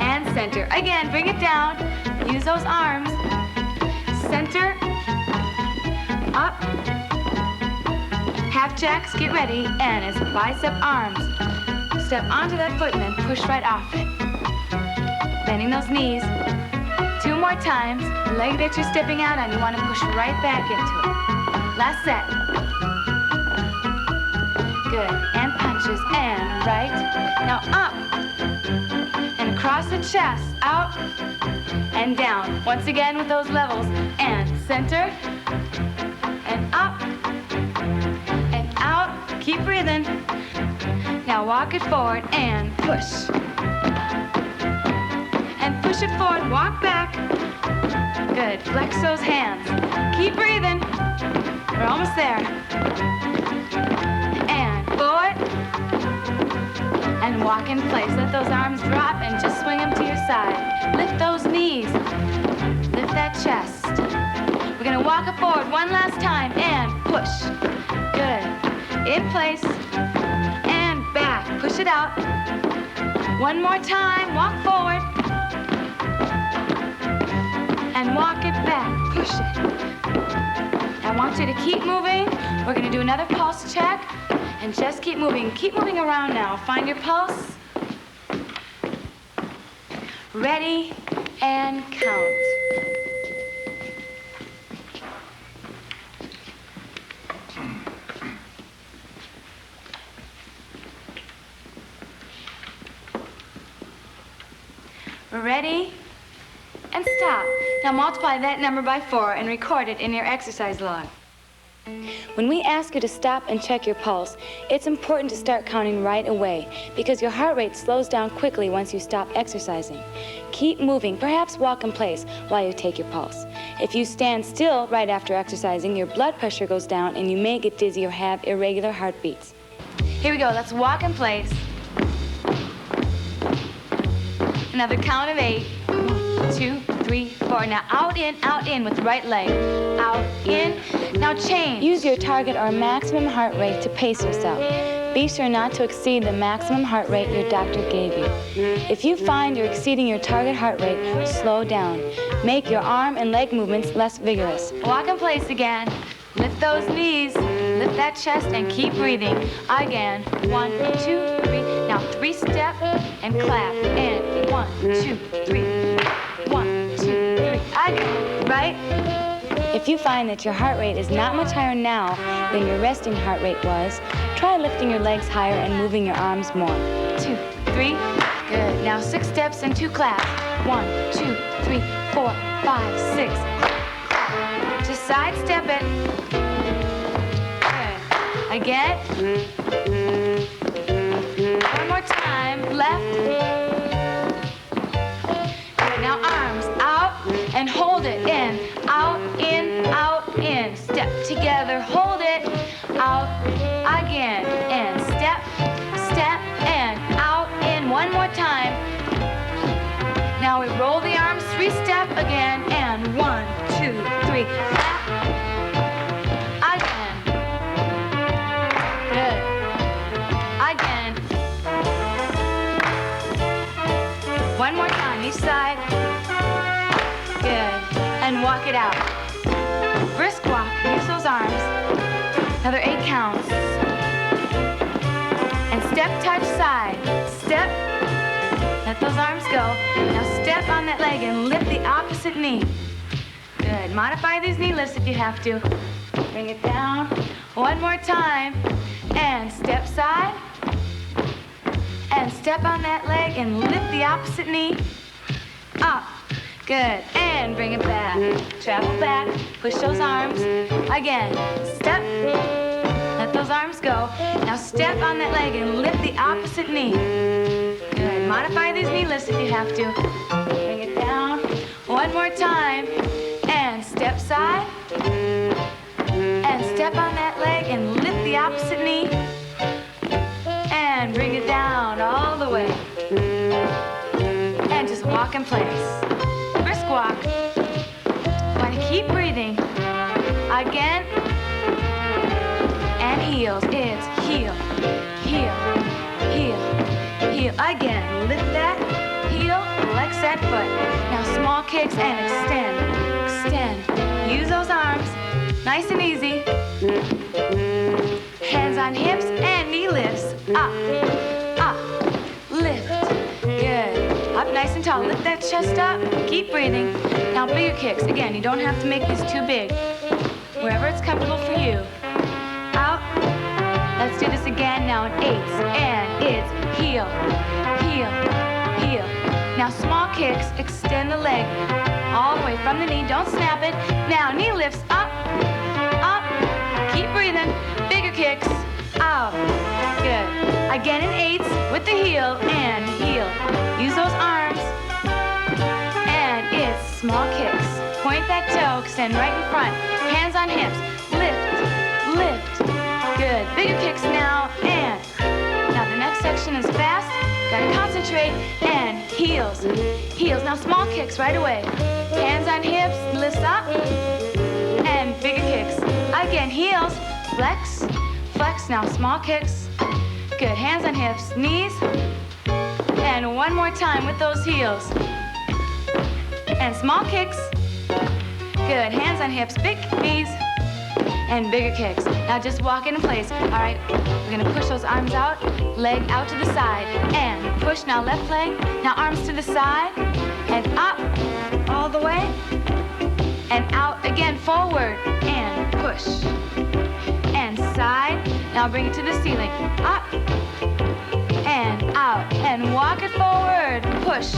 And center. Again. Bring it down. Use those arms. Center. Up. Half jacks, get ready, and it's bicep arms. Step onto that foot and then push right off it. Bending those knees. 2 more times. Leg that you're stepping out on, you want to push right back into it. Last set. Good. And punches, and right. Now up. And across the chest, out, and down. Once again with those levels. And center. And up, breathing. Now walk it forward and push. And push it forward, walk back. Good, flex those hands. Keep breathing. We're almost there. And forward. And walk in place. Let those arms drop and just swing them to your side. Lift those knees. Lift that chest. We're gonna walk it forward one last time and push. Good. In place and back. Push it out. One more time. Walk forward. And walk it back. Push it. I want you to keep moving. We're gonna do another pulse check. And just keep moving. Keep moving around now. Find your pulse. Ready and count. Ready and stop. Now multiply that number by 4 and record it in your exercise log. When we ask you to stop and check your pulse, it's important to start counting right away because your heart rate slows down quickly once you stop exercising. Keep moving, perhaps walk in place while you take your pulse. If you stand still right after exercising, your blood pressure goes down and you may get dizzy or have irregular heartbeats. Here we go, let's walk in place. Another count of 8. 1, 2, 3, 4. Now out in with the right leg. Out, in. Now change. Use your target or maximum heart rate to pace yourself. Be sure not to exceed the maximum heart rate your doctor gave you. If you find you're exceeding your target heart rate, slow down. Make your arm and leg movements less vigorous. Walk in place again. Lift those knees. Lift that chest and keep breathing. Again. 1, 2, 3. Now 3 step and clap. And 1, 2, 3. 1, 2, 3. Again. Right? If you find that your heart rate is not much higher now than your resting heart rate was, try lifting your legs higher and moving your arms more. 2, 3. Good. Now 6 steps and 2 claps. 1, 2, 3, 4, 5, 6. Just sidestep it. Good. Again. One more time. Left. Good. Now arms out and hold it in. Out, in, out, in. Step together. Hold it. Out. Again. In. Step, step, and out, in. One more time. Now we roll the arms. 3 step again. And 1, 2, 3. Again. Good. Again. One more time, each side. Good. And walk it out. Brisk walk. Use those arms. Another 8 counts. And step, touch, side. Step. Let those arms go. Now step on that leg and lift the opposite knee. Good. Modify these knee lifts if you have to. Bring it down. One more time. And step side. And step on that leg and lift the opposite knee. Up. Good. And bring it back. Travel back. Push those arms. Again. Step. Let those arms go. Now step on that leg and lift the opposite knee. Good. Modify these knee lifts if you have to. Bring it down. One more time. And step side. And step on that leg and lift the opposite knee. And bring it down all the way. And just walk in place. Brisk walk. Want to keep breathing. Again. And heels. It's heel, heel, heel, heel. Again. Lift that heel. Flex that foot. Now small kicks and extend. Extend. Use those arms. Nice and easy. Hands on hips and knee lifts. Up, up, lift. Good. Up nice and tall. Lift that chest up. Keep breathing. Now bigger kicks. Again, you don't have to make these too big. Wherever it's comfortable for you. Out. Let's do this again now in 8s. And it's heel, heel, heel. Now small kicks. Extend the leg all the way from the knee. Don't snap it. Now knee lifts up, up. Keep breathing. Bigger kicks. Out. Use those arms. And it's small kicks. Point that toe, extend right in front. Hands on hips. Lift, lift. Good. Bigger kicks now. And now the next section is fast. Gotta concentrate. And heels, heels. Now small kicks right away. Hands on hips, lifts up. And bigger kicks. Again, heels, flex, flex. Now small kicks. Good. Hands on hips, knees. And one more time with those heels. And small kicks. Good. Hands on hips, big knees. And bigger kicks. Now just walk in place. All right, we're gonna push those arms out, leg out to the side, and push. Now left leg, now arms to the side, and up, all the way, and out again, forward, and push. And side, now bring it to the ceiling, up, and out, and walk it forward, push.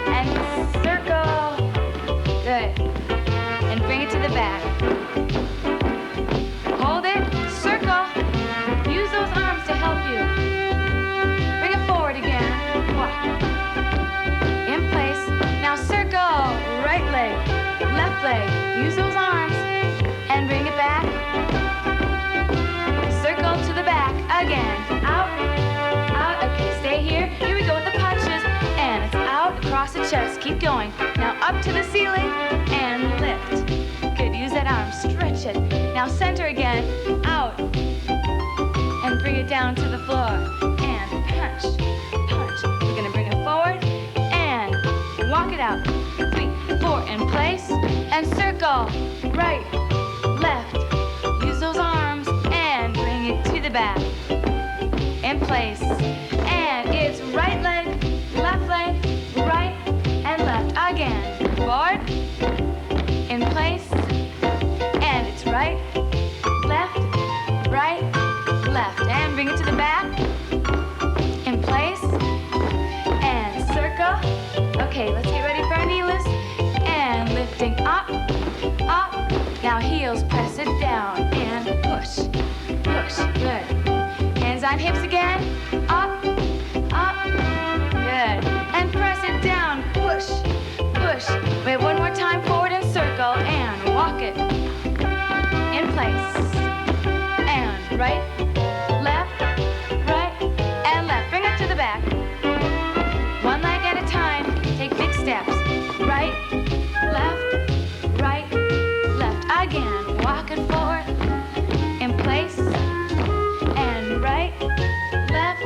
And circle, good. And bring it to the back. Hold it, circle. Use those arms to help you. Bring it forward again. Walk. In place. Now circle. Right leg, left leg. Use those arms and bring it back. Circle to the back again. Out, out. Okay, stay here. Here we go with the punches. And it's out across the chest. Keep going. Now up to the ceiling and lift. Good, use that arm, stretch it. Now center again, out. And bring it down to the floor. And punch, punch. We're gonna bring it forward and walk it out. 3, 4, in place. And circle, right, left. Use those arms and bring it to the back. In place. And it's right leg, left leg, right, and left. Again, forward, in place, and it's right, left, and bring it to the back, in place, and circle. Okay, let's get ready for our knee lifts, and lifting up, up. Now heels, press it down, and push, push, good. Hands on hips again, up, up, good. And press it down, push, push. Wait, one more time, forward and circle, and walk it. In place. And right, left, and left. Bring it to the back. One leg at a time. Take big steps. Right, left, left. Again, walk it forward. In place. And right, left,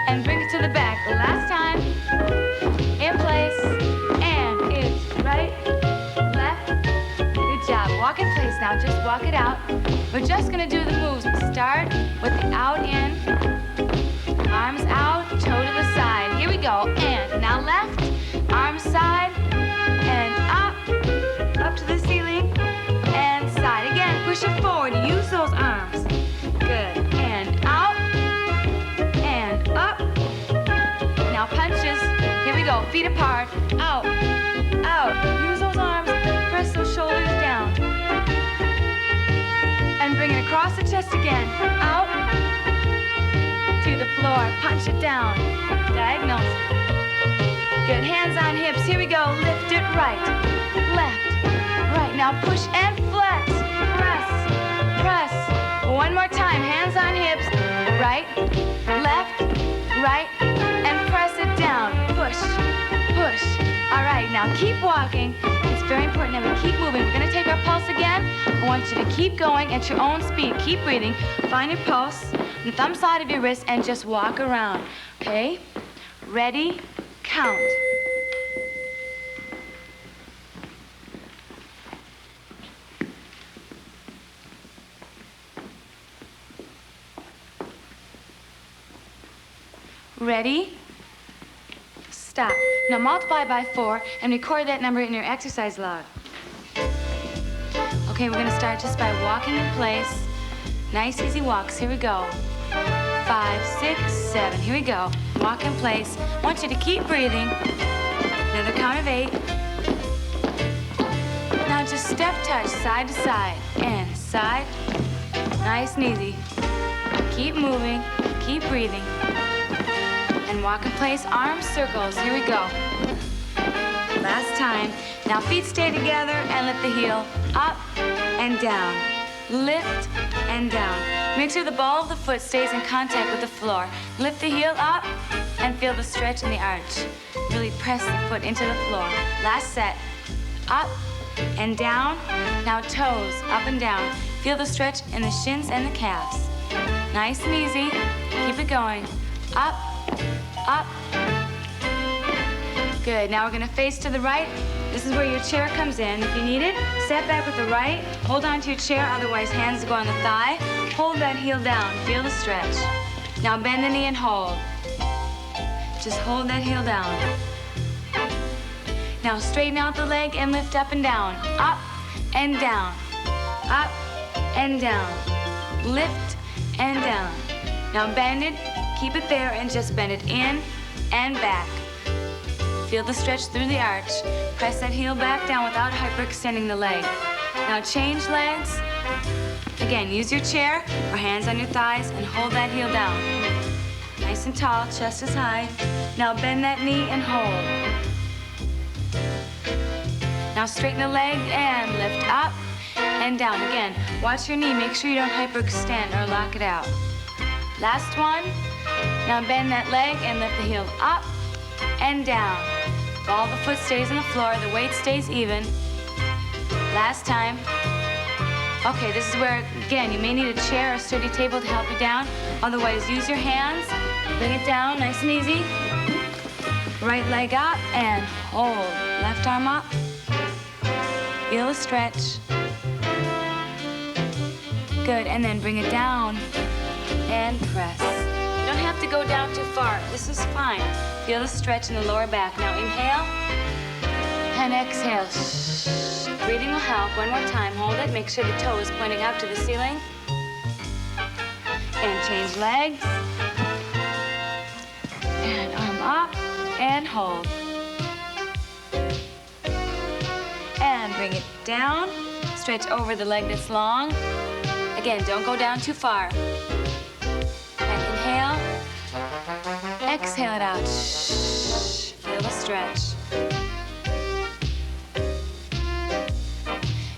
and bring it to the back. Last time. In place. And it's right, left. Good job. Walk in place now. Just walk it out. We're just gonna do the moves. We start with the out in. Arms out, toe to the side. Here we go. And now left. Arm side. And up to the ceiling. And side. Again, push it forward. Use those arms. Good. And out. And up. Now punches. Here we go. Feet apart. Out. Out. Use those arms. Press those shoulders down. And bring it across the chest again. Out. To the floor. Punch it down. Diagonals. Good. Hands on hips. Here we go. Lift it right. Left. Right. Now push and flex. Press. Press. One more time. Hands on hips. Right. Left. Right. And press it down. Push. Push. All right. Now keep walking. It's very important that we keep moving. We're going to take our pulse again. I want you to keep going at your own speed. Keep breathing. Find your pulse, the thumb side of your wrist, and just walk around. Okay? Ready? Count. Ready? Stop. Now multiply by 4 and record that number in your exercise log. Okay, we're gonna start just by walking in place. Nice, easy walks. Here we go. 5, 6, 7. Here we go. Walk in place. I want you to keep breathing. Another count of 8. Now just step touch side to side and side. Nice and easy. Keep moving. Keep breathing. and walk in place, arms circles. Here we go. Last time. Now feet stay together and lift the heel up and down. Lift and down. Make sure the ball of the foot stays in contact with the floor. Lift the heel up and feel the stretch in the arch. Really press the foot into the floor. Last set. Up and down. Now toes up and down. Feel the stretch in the shins and the calves. Nice and easy. Keep it going. Up, up. Good. Now we're going to face to the right. This is where your chair comes in. If you need it, step back with the right. Hold on to your chair, otherwise hands go on the thigh. Hold that heel down. Feel the stretch. Now bend the knee and hold. Just hold that heel down. Now straighten out the leg and lift up and down. Up and down. Up and down. Lift and down. Now bend it, keep it there, and just bend it in and back. Feel the stretch through the arch. Press that heel back down without hyperextending the leg. Now change legs. Again, use your chair or hands on your thighs and hold that heel down. Nice and tall, chest is high. Now bend that knee and hold. Now straighten the leg and lift up and down. Again, watch your knee. Make sure you don't hyperextend or lock it out. Last one. Now bend that leg and lift the heel up and down. Ball of the foot stays on the floor. The weight stays even. Last time. Okay, this is where, again, you may need a chair or a sturdy table to help you down. Otherwise, use your hands. Bring it down, nice and easy. Right leg up and hold. Left arm up. Feel the stretch. Good, and then bring it down and press. You don't have to go down too far. This is fine. Feel the stretch in the lower back. Now inhale and exhale. Breathing will help. One more time. Hold it. Make sure the toe is pointing up to the ceiling. And change legs. And arm up and hold. And bring it down. Stretch over the leg that's long. Again, don't go down too far. And inhale. Exhale it out. Feel the stretch.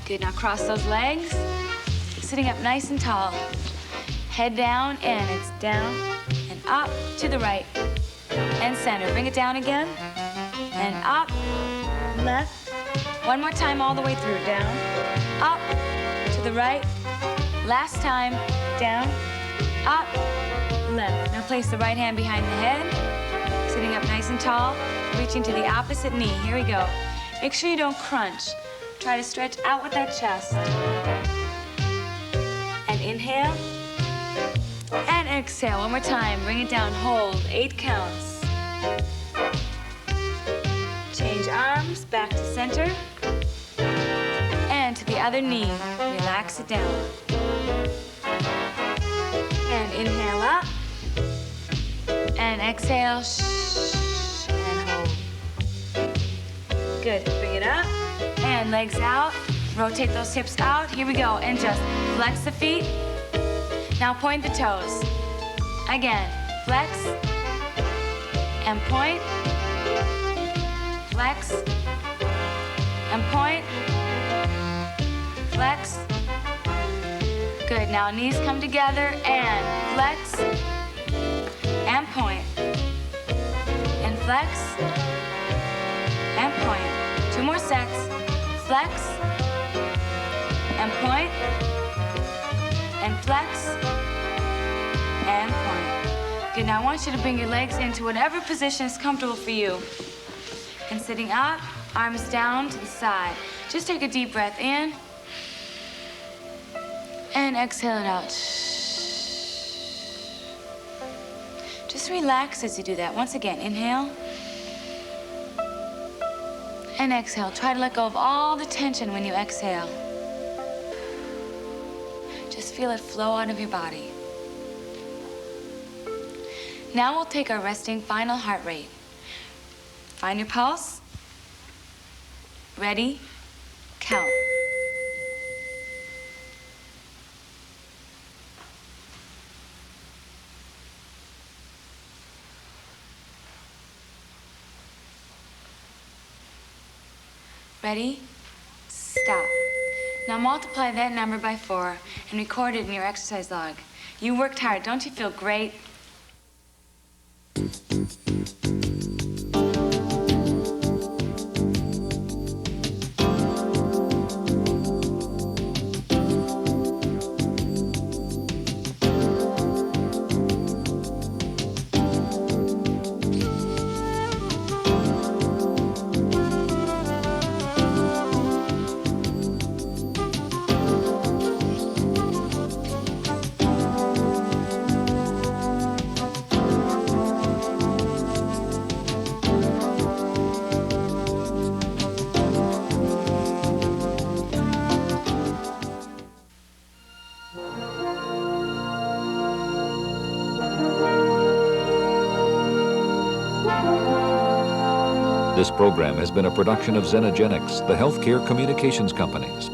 Good, now cross those legs. Sitting up nice and tall. Head down, and it's down and up to the right. And center. Bring it down again. And up, left. One more time all the way through. Down, up, to the right. Last time, down, up, left. Now place the right hand behind the head. Sitting up nice and tall. Reaching to the opposite knee. Here we go. Make sure you don't crunch. Try to stretch out with that chest. And inhale. And exhale. One more time. Bring it down. Hold. 8 counts. Change arms. Back to center. And to the other knee. Relax it down. And inhale up. And exhale. And hold. Good. Bring it up. And legs out. Rotate those hips out. Here we go. And just flex the feet. Now point the toes. Again. Flex. And point. Flex. And point. Flex. Good. Now knees come together and flex. And point. And flex. And point. 2 more sets. Flex. And point. And flex. And point. Good. Now I want you to bring your legs into whatever position is comfortable for you. And sitting up, arms down to the side. Just take a deep breath in. And exhale it out. Just relax as you do that. Once again, inhale. And exhale. Try to let go of all the tension when you exhale. Just feel it flow out of your body. Now we'll take our resting final heart rate. Find your pulse. Ready, count. Ready? Stop. Now multiply that number by 4 and record it in your exercise log. You worked hard. Don't you feel great? This program has been a production of Xenakis, the healthcare communications companies.